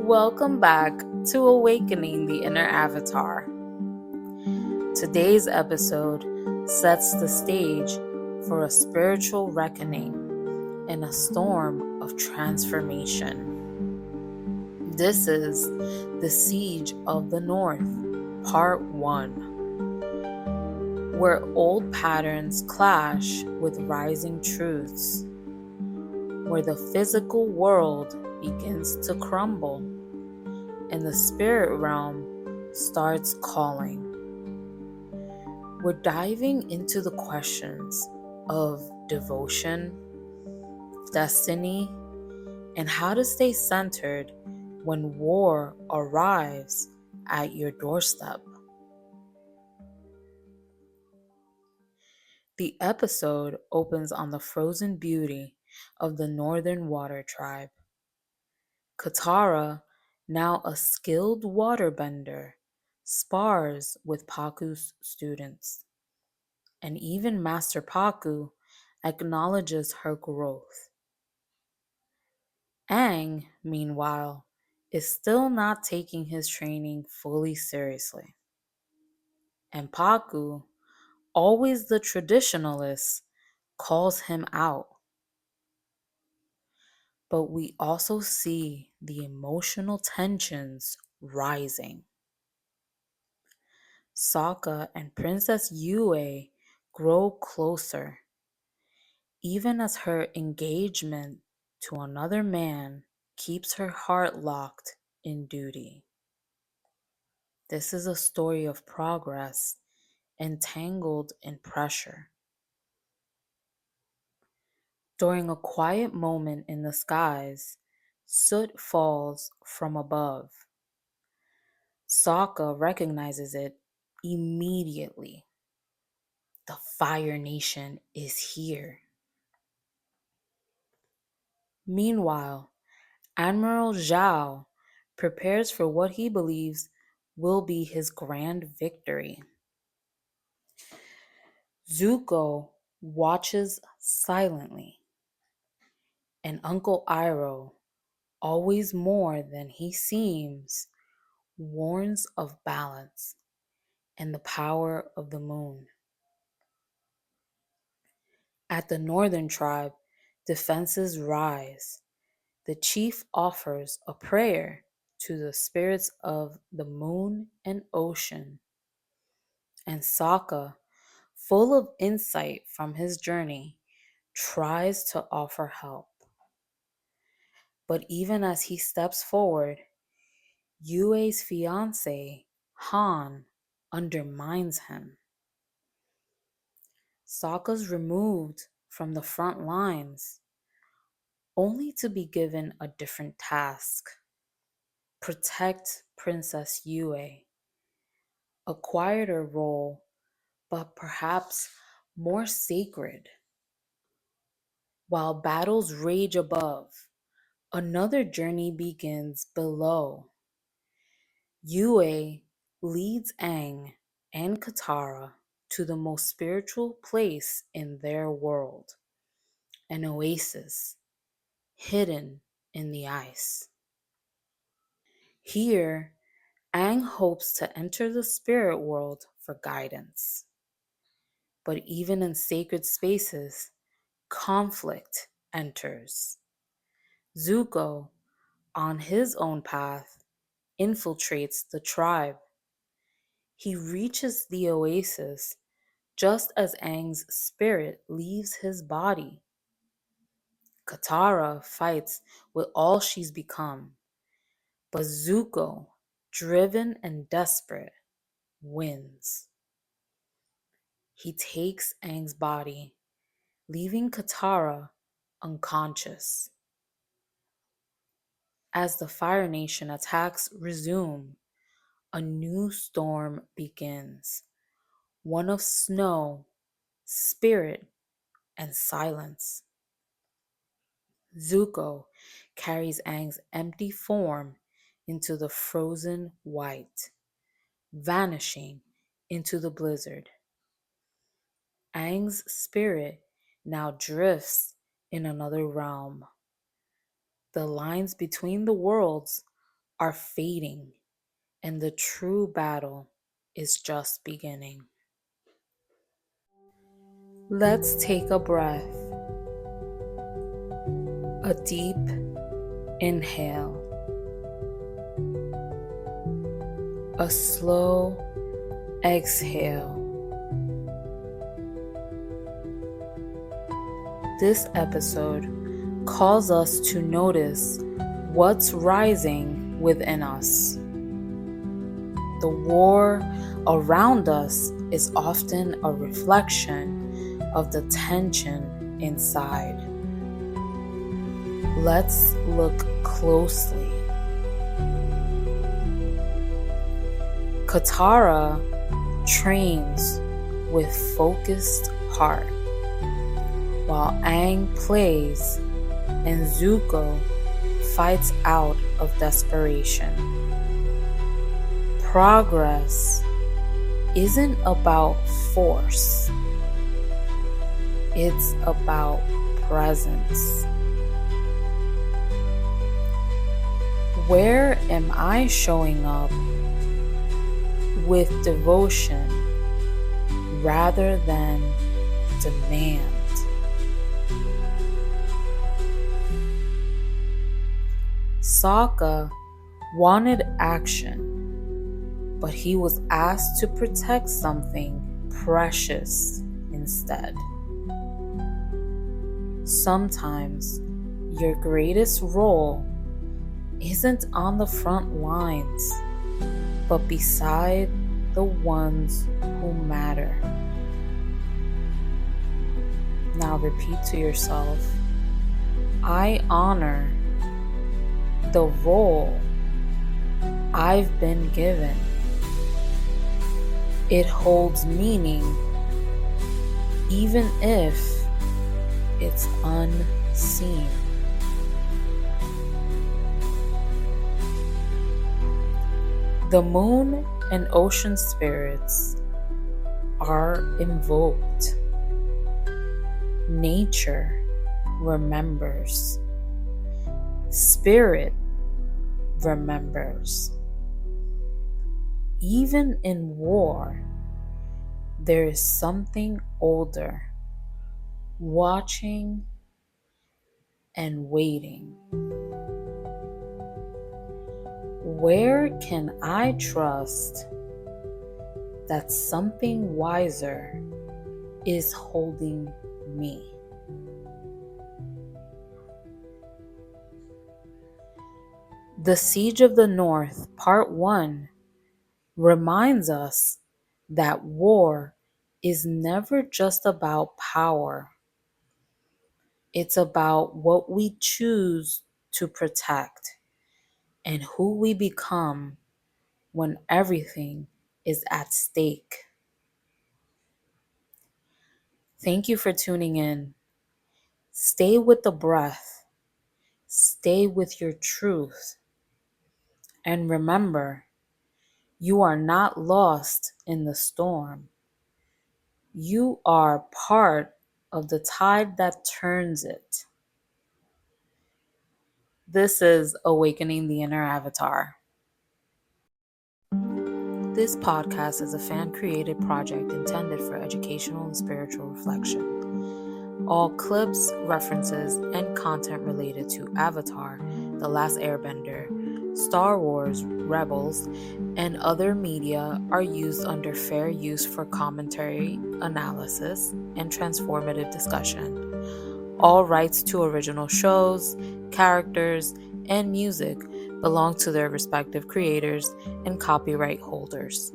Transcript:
Welcome back to Awakening the Inner Avatar. Today's episode sets the stage for a spiritual reckoning in a storm of transformation. This is The Siege of the North, Part 1, where old patterns clash with rising truths, where the physical world begins to crumble and the spirit realm starts calling. We're diving into the questions of devotion, destiny, and how to stay centered when war arrives at your doorstep. The episode opens on the frozen beauty of the Northern Water Tribe. Katara, now a skilled waterbender, spars with Paku's students, and even Master Paku acknowledges her growth. Aang, meanwhile, is still not taking his training fully seriously. And Paku, always the traditionalist, calls him out. But we also see the emotional tensions rising. Sokka and Princess Yue grow closer, even as her engagement to another man keeps her heart locked in duty. This is a story of progress entangled in pressure. During a quiet moment in the skies, soot falls from above. Sokka recognizes it immediately. The Fire Nation is here. Meanwhile, Admiral Zhao prepares for what he believes will be his grand victory. Zuko watches silently, and Uncle Iroh, always more than he seems, warns of balance and the power of the moon. At the Northern Tribe, defenses rise. The chief offers a prayer to the spirits of the moon and ocean. And Sokka, full of insight from his journey, tries to offer help. But even as he steps forward, Yue's fiancé, Han, undermines him. Sokka's removed from the front lines, only to be given a different task: protect Princess Yue, a quieter role, but perhaps more sacred. While battles rage above, another journey begins below. Yue leads Aang and Katara to the most spiritual place in their world, an oasis hidden in the ice. Here, Aang hopes to enter the spirit world for guidance. But even in sacred spaces, conflict enters. Zuko, on his own path, infiltrates the tribe. He reaches the oasis just as Aang's spirit leaves his body. Katara fights with all she's become, but Zuko, driven and desperate, wins. He takes Aang's body, leaving Katara unconscious. As the Fire Nation attacks resume, a new storm begins, one of snow, spirit, and silence. Zuko carries Aang's empty form into the frozen white, vanishing into the blizzard. Aang's spirit now drifts in another realm. The lines between the worlds are fading, and the true battle is just beginning. Let's take a breath, a deep inhale, a slow exhale. This episode calls us to notice what's rising within us. The war around us is often a reflection of the tension inside. Let's look closely. Katara trains with focused heart, while Aang plays and Zuko fights out of desperation. Progress isn't about force, it's about presence. Where am I showing up with devotion rather than demand? Sokka wanted action, but he was asked to protect something precious instead. Sometimes your greatest role isn't on the front lines, but beside the ones who matter. Now repeat to yourself, I honor the role I've been given. It holds meaning, even if it's unseen. The moon and ocean spirits are invoked. Nature remembers. Spirit remembers. Even in war, there is something older, watching and waiting. Where can I trust that something wiser is holding me? The Siege of the North, Part 1, reminds us that war is never just about power. It's about what we choose to protect and who we become when everything is at stake. Thank you for tuning in. Stay with the breath. Stay with your truth. And remember, you are not lost in the storm. You are part of the tide that turns it. This is Awakening the Inner Avatar. This podcast is a fan-created project intended for educational and spiritual reflection. All clips, references, and content related to Avatar, The Last Airbender, Star Wars, Rebels, and other media are used under fair use for commentary, analysis, and transformative discussion. All rights to original shows, characters, and music belong to their respective creators and copyright holders.